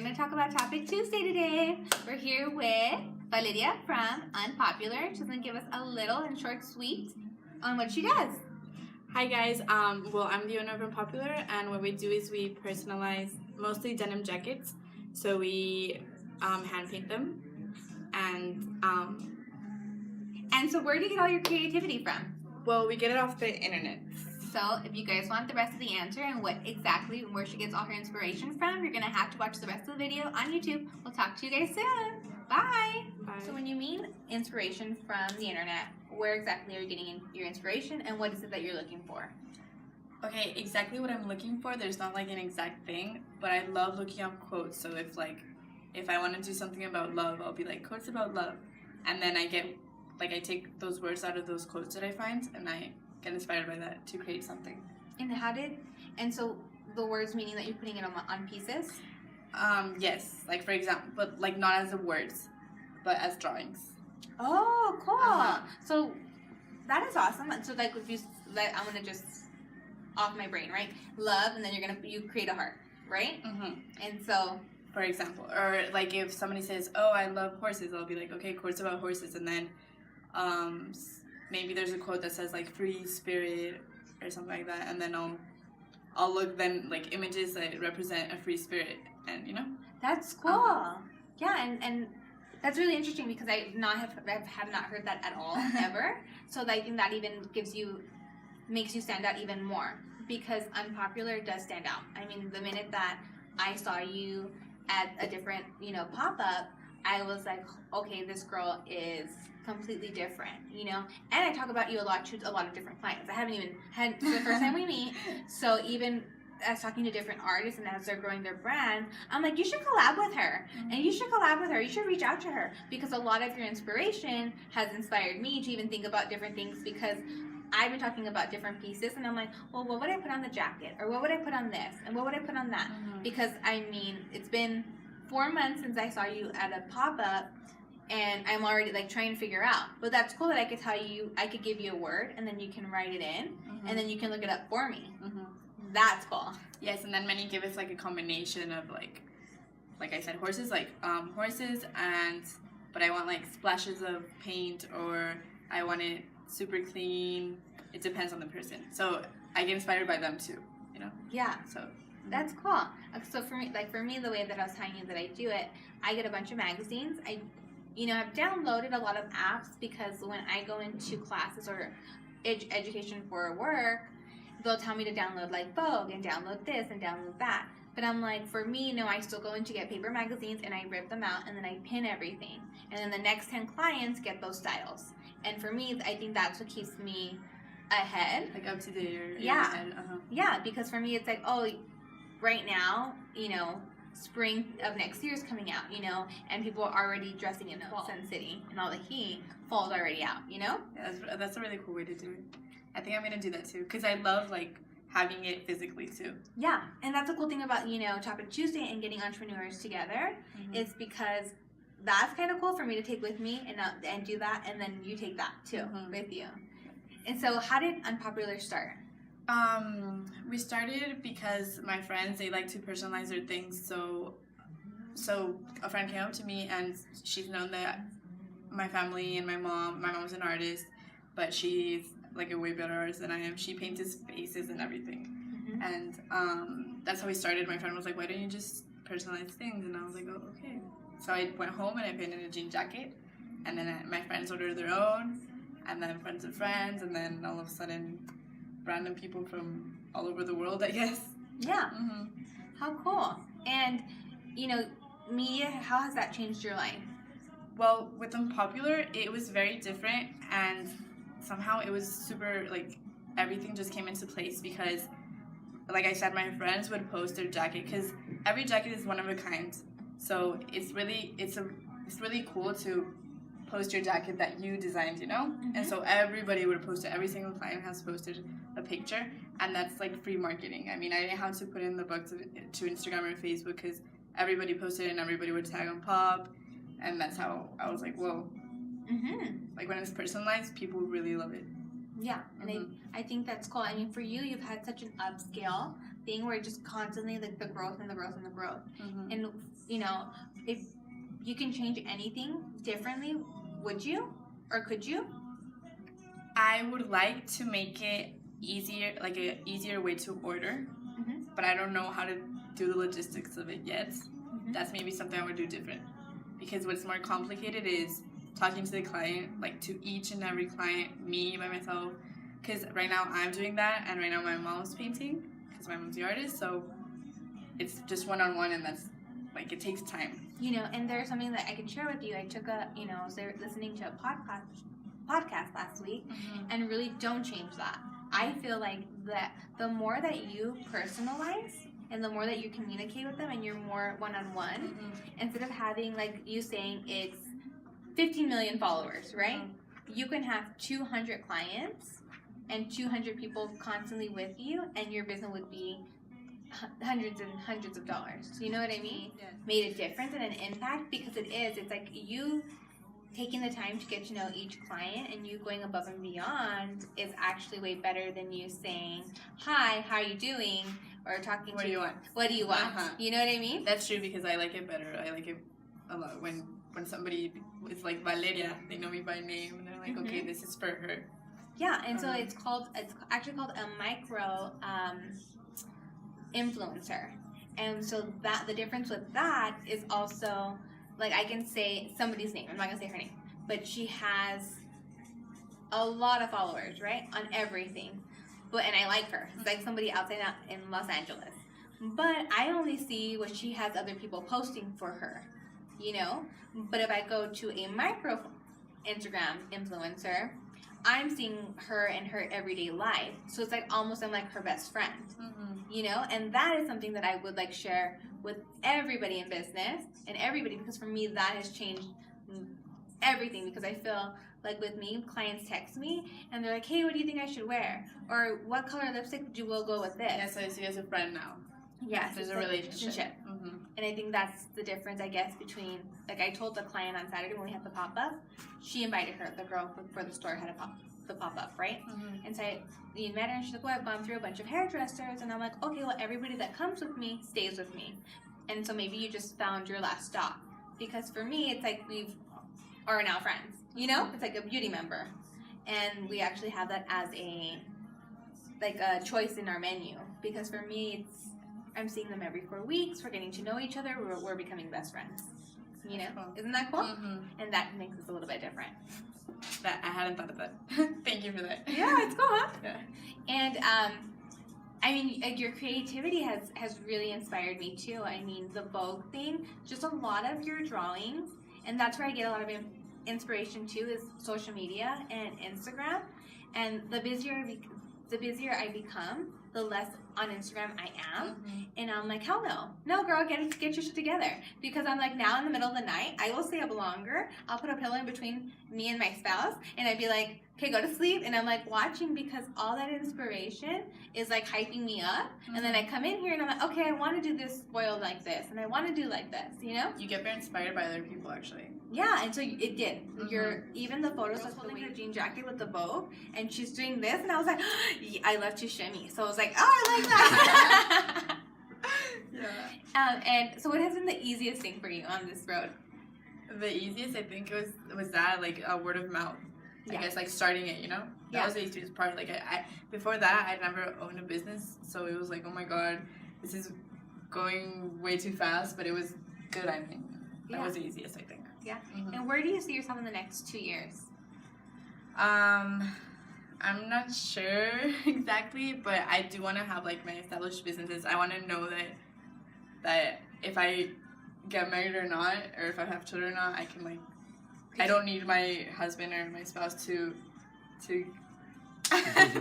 going to talk about Topic Tuesday today. We're here with Valeria from UnPopular. She's going to give us a little and short sweet on what she does. Hi guys, I'm the owner of UnPopular, and what we do is we personalize mostly denim jackets. So we hand paint them, and so where do you get all your creativity from? Well, we get it off the internet. So if you guys want the rest of the answer and where she gets all her inspiration from, you're going to have to watch the rest of the video on YouTube. We'll talk to you guys soon. Bye. Bye. So when you mean inspiration from the internet, where exactly are you getting your inspiration, and what is it that you're looking for? Okay, exactly what I'm looking for, there's not like an exact thing, but I love looking up quotes. So if I want to do something about love, I'll be like, quotes about love. And then I take those words out of those quotes that I find, and I get inspired by that to create something. And so the words, meaning that you're putting it on pieces? Yes, like for example, but like not as the words, but as drawings. Oh, cool. So that is awesome. So like if I'm gonna just off my brain, right? Love, and then you create a heart, right? Mm-hmm. And so, for example, or like if somebody says, "Oh, I love horses," I'll be like, "Okay, quotes about horses," and then maybe there's a quote that says like "free spirit" or something like that, and then I'll look then like images that represent a free spirit, and you know. That's cool. Yeah, and that's really interesting because I have not heard that at all ever. So I think that even makes you stand out even more, because UnPopular does stand out. I mean, the minute that I saw you at a different pop-up, I was like, okay, this girl is completely different, And I talk about you a lot to a lot of different clients. I haven't even had the first time we meet. So even as talking to different artists and as they're growing their brand, I'm like, you should collab with her. Mm-hmm. And you should collab with her. You should reach out to her, because a lot of your inspiration has inspired me to even think about different things, because I've been talking about different pieces, and I'm like, well, what would I put on the jacket? Or what would I put on this? And what would I put on that? Mm-hmm. Because, I mean, it's been 4 months since I saw you at a pop-up, and I'm already, trying to figure out. But that's cool that I could give you a word, and then you can write it in, mm-hmm. and then you can look it up for me. Mm-hmm. That's cool. Yes, and then many give us, a combination of, like I said, horses, but I want, splashes of paint, or I want it super clean. It depends on the person. So I get inspired by them too, Yeah. So that's cool. So for me, the way that I was telling you that I do it, I get a bunch of magazines. I've downloaded a lot of apps, because when I go into classes or education for work, they'll tell me to download Vogue and download this and download that. But I'm like, for me, no, I still go in to get paper magazines, and I rip them out, and then I pin everything. And then the next 10 clients get those styles. And for me, I think that's what keeps me ahead. Up to date, or yeah. Ahead. Uh-huh. Yeah, because for me, it's like, oh, right now, spring of next year is coming out, and people are already dressing in Sun City, and all the heat, fall's already out, Yeah, that's a really cool way to do it. I think I'm going to do that too, because I love, having it physically too. Yeah, and that's the cool thing about, Topic Tuesday and getting entrepreneurs together, mm-hmm. is because that's kind of cool for me to take with me and do that, and then you take that too, mm-hmm. with you. And so how did UnPopular start? We started because my friends, they like to personalize their things, so a friend came up to me, and she's known that my family and my mom's an artist, but she's a way better artist than I am. She paints his faces and everything. Mm-hmm. And that's how we started. My friend was like, why don't you just personalize things? And I was like, oh, okay. So I went home and I painted a jean jacket, and then my friends ordered their own, and then friends of friends, and then all of a sudden random people from all over the world, I guess. Yeah. Mm-hmm. How cool. And media, how has that changed your life? Well, with UnPopular, it was very different, and somehow it was super, everything just came into place, because, like I said, my friends would post their jacket, because every jacket is one of a kind. So it's really cool to post your jacket that you designed, Mm-hmm. And so everybody would post it. Every single client has posted a picture, and that's free marketing. I mean, I didn't have to put in the book to Instagram or Facebook, because everybody posted it and everybody would tag on Pop, and that's how I was like, whoa. Mm-hmm. When it's personalized, people really love it. Yeah, and mm-hmm. I think that's cool. I mean, for you, you've had such an upscale thing where just constantly like the growth and the growth and the growth. Mm-hmm. And you know, if you can change anything differently, would you or could you? I would like to make it easier, like a easier way to order, but I don't know how to do the logistics of it yet. That's maybe something I would do different, because what's more complicated is talking to the client, like to each and every client, me by myself, because right now I'm doing that, and right now my mom's painting because my mom's the artist, so it's just one-on-one, and that's like, it takes time. You know, and there's something that I can share with you. I took a, you know, I was there listening to a podcast last week, and really don't change that. I feel like that the more that you personalize and the more that you communicate with them and you're more one-on-one, instead of having, like you saying, it's 15 million followers, right? You can have 200 clients and 200 people constantly with you, and your business would be hundreds and hundreds of dollars. You know what I mean? Yes. Made a difference and an impact, because it's like you taking the time to get to know each client and you going above and beyond is actually way better than you saying, hi, how are you doing? Or talking What do you want? What do you want? You know what I mean? That's true, because I like it better. I like it a lot when somebody is like Valeria, they know me by name, and they're like, okay, this is for her. Yeah, and so it's actually called a micro influencer. And so that the difference with that is also, like, I can say somebody's name. I'm not gonna say her name, but she has a lot of followers, right, on everything. And I like her. It's like somebody outside in Los Angeles. But I only see what she has other people posting for her, you know? But if I go to a micro Instagram influencer, I'm seeing her in her everyday life. So it's like almost I'm like her best friend, you know? And that is something that I would like share with everybody in business and everybody, because for me that has changed everything. Because I feel like with me, clients text me and they're like, hey, what do you think I should wear? Or what color lipstick will go with this? Yes, I see you as a friend now. Yes, there's a like relationship. And I think that's the difference, I guess, between, like, I told the client on Saturday when we had the pop-up, she invited her, the girl for the store had the pop-up, right? And so we met her and she's like, well, I've gone through a bunch of hairdressers. And I'm like, okay, well, everybody that comes with me stays with me. And so maybe you just found your last stop. Because for me, it's like are now friends, you know? It's like a beauty member. And we actually have that as a choice in our menu. Because for me, I'm seeing them every 4 weeks. We're getting to know each other. We're becoming best friends. You know? Cool. Isn't that cool? And that makes us a little bit different. That I hadn't thought of that. Thank you for that. Yeah, it's cool, huh? Yeah. And I mean, like, your creativity has really inspired me too. I mean, the Vogue thing, just a lot of your drawings, and that's where I get a lot of inspiration too, is social media and Instagram. And the busier I become, the less on Instagram I am. And I'm like, hell no, girl, get your shit together. Because I'm like, now in the middle of the night, I will stay up longer. I'll put a pillow in between me and my spouse, and I'd be like, okay, go to sleep. And I'm like watching, because all that inspiration is like hyping me up. And then I come in here and I'm like, okay, I want to do this spoiled like this, and I want to do like this, you know? You get very inspired by other people, actually. Yeah, and so it did. Even the photos of holding her jean jacket with the bow, and she's doing this, and I was like, I love to shimmy. So I was like, oh, I like that. Yeah. And so what has been the easiest thing for you on this road? The easiest, I think, was that, like, a word of mouth. I guess, like, starting it, you know? That was the easiest part. Like, I before that, I'd never owned a business, so it was like, oh my god, this is going way too fast, but it was good, I mean. That was the easiest, I think. Yeah. And where do you see yourself in the next 2 years? I'm not sure exactly, but I do want to have, like, my established businesses. I want to know that if I get married or not, or if I have children or not, I can, like, I don't need my husband or my spouse to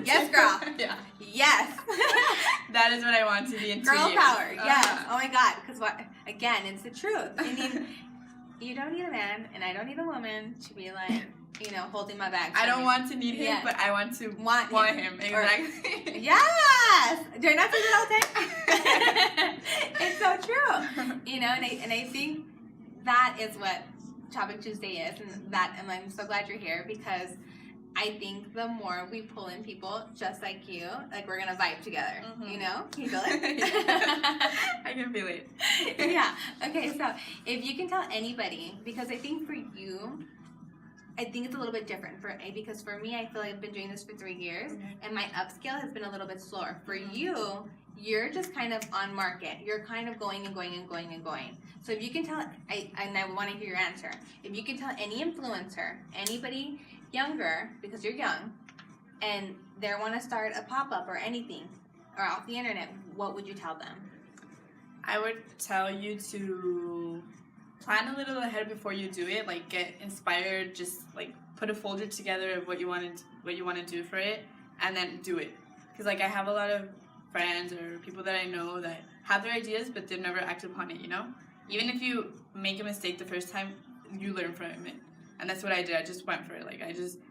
Yes, girl. Yeah. Yes. That is what I want to be in 2 years. Girl power. Yes. Oh my god. Because again, it's the truth. I mean, you don't need a man, and I don't need a woman to be like, you know, holding my back. I don't want to need him, but I want to want him. Exactly. Yes. Do I not say that all the time? It's so true. You know, and I think that is what Topic Tuesday is, and I'm so glad you're here, because I think the more we pull in people just like you, like we're gonna vibe together. You know? Can you feel it? I can feel it. Yeah. Okay, so if you can tell anybody, because I think for you, I think it's a little bit different because for me, I feel like I've been doing this for 3 years, and my upscale has been a little bit slower. For you, you're just kind of on market. You're kind of going and going and going and going. So if you can tell, and I want to hear your answer. If you can tell any influencer, anybody younger, because you're young, and they want to start a pop-up or anything, or off the internet, what would you tell them? I would tell you to plan a little ahead before you do it. Like, get inspired. Just like put a folder together of what you want to do for it, and then do it. Because like I have a lot of friends or people that I know that have their ideas, but they've never acted upon it. You know, even if you make a mistake the first time, you learn from it. And that's what I did. I just went for it. Like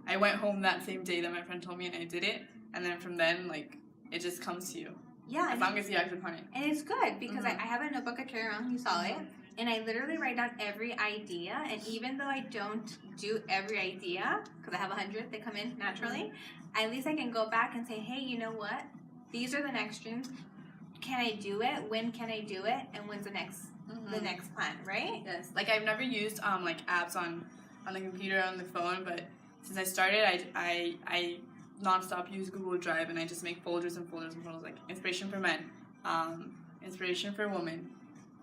I went home that same day that my friend told me, and I did it. And then from then, like, it just comes to you. Yeah. As long as you act upon it. And it's good because I have a notebook I carry around. You saw it. And I literally write down every idea. And even though I don't do every idea, because I have 100 that come in naturally, at least I can go back and say, hey, you know what? These are the next streams. Can I do it? When can I do it? And when's the next plan, right? Yes. Like, I've never used like apps on the computer, on the phone, but since I started, I nonstop use Google Drive, and I just make folders and folders and folders, like inspiration for men, inspiration for women,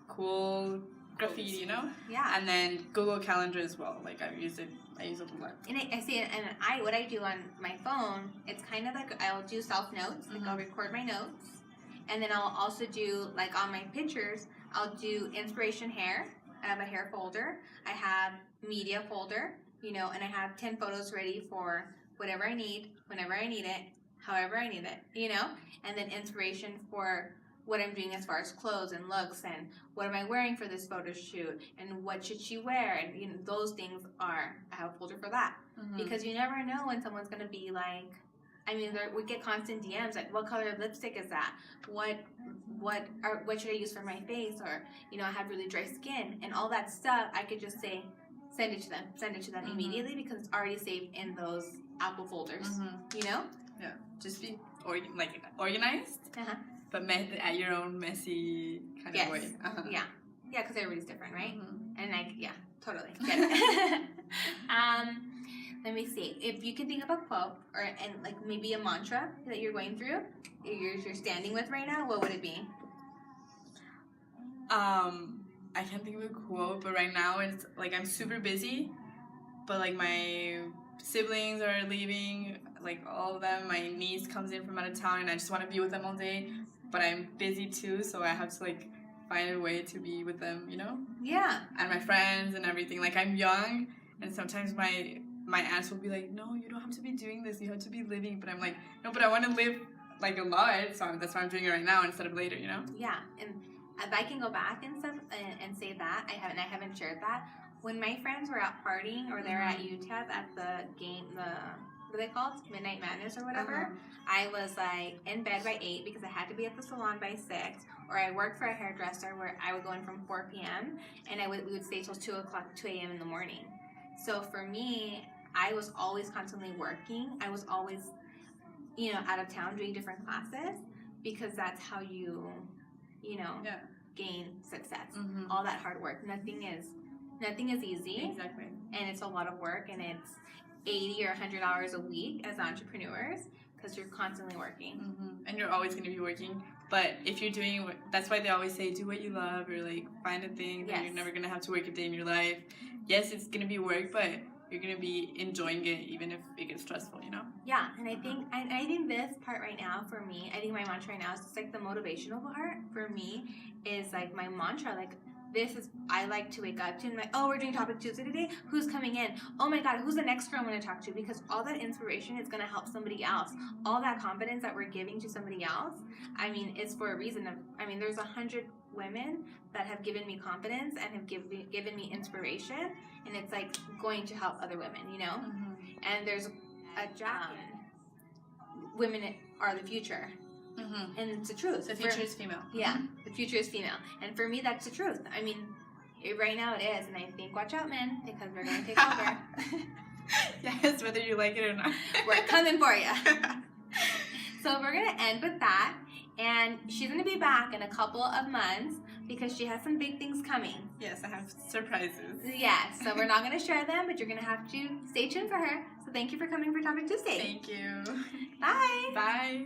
cool graffiti, you know? Yeah. And then Google Calendar as well. Like, I use it a lot. And I see it, and what I do on my phone, it's kind of like I'll do self notes, like I'll record my notes, and then I'll also do, like on my pictures, I'll do inspiration hair. I have a hair folder. I have media folder, you know, and I have 10 photos ready for whatever I need, whenever I need it, however I need it, you know? And then inspiration for what I'm doing as far as clothes and looks, and what am I wearing for this photo shoot, and what should she wear, and you know, those things I have a folder for that. Because you never know when someone's going to be like, I mean, we get constant DMs like, what color lipstick is that? What should I use for my face? Or, you know, I have really dry skin, and all that stuff. I could just say, send it to them immediately, because it's already saved in those Apple folders. You know? Yeah. Just be organized, but at your own messy kind of way. Yeah, because everybody's different, right? And totally get it. Let me see. If you can think of a quote and like maybe a mantra that you're going through, you're standing with right now, what would it be? I can't think of a quote, but right now it's like I'm super busy, but like my siblings are leaving, like all of them. My niece comes in from out of town, and I just want to be with them all day, but I'm busy too, so I have to like find a way to be with them, you know? Yeah. And my friends and everything. Like, I'm young, and sometimes my aunts will be like, no, you don't have to be doing this, you have to be living. But I'm like, no, but I want to live like a lot, so that's why I'm doing it right now instead of later, you know? Yeah. And if I can go back and stuff and say that, I haven't shared that. When my friends were out partying, or they're at UTEP at the game, what are they called? Midnight Madness or whatever. I was like in bed by 8 because I had to be at the salon by 6. Or I worked for a hairdresser where I would go in from 4 p.m. and we would stay till 2 a.m. in the morning. So for me, I was always constantly working. I was always, you know, out of town doing different classes, because that's how you gain success. All that hard work. Nothing is easy. Exactly. And it's a lot of work, and it's 80 or 100 hours a week as entrepreneurs, because you're constantly working. And you're always going to be working. But if you're doing, that's why they always say, do what you love, or like find a thing that you're never going to have to work a day in your life. Yes, it's going to be work, but you're going to be enjoying it even if it gets stressful, you know? Yeah, and I think this part right now for me, I think my mantra right now is just like the motivational part for me is like my mantra, like I like to wake up to, and like, oh, we're doing Topic Tuesday today. Who's coming in? Oh my God, who's the next girl I'm going to talk to? Because all that inspiration is going to help somebody else. All that confidence that we're giving to somebody else, I mean, it's for a reason. There's 100 women that have given me confidence and have given me inspiration, and it's like going to help other women, you know? And there's a job. Women are the future. And it's the truth. The future is female. Yeah, the future is female. And for me, that's the truth. I mean, right now it is. And I think, watch out, men, because we're going to take over. Yes, whether you like it or not. We're coming for you. So we're going to end with that. And she's going to be back in a couple of months because she has some big things coming. Yes, I have surprises. Yes, so we're not going to share them, but you're going to have to stay tuned for her. So thank you for coming for Topic Tuesday. Thank you. Bye. Bye.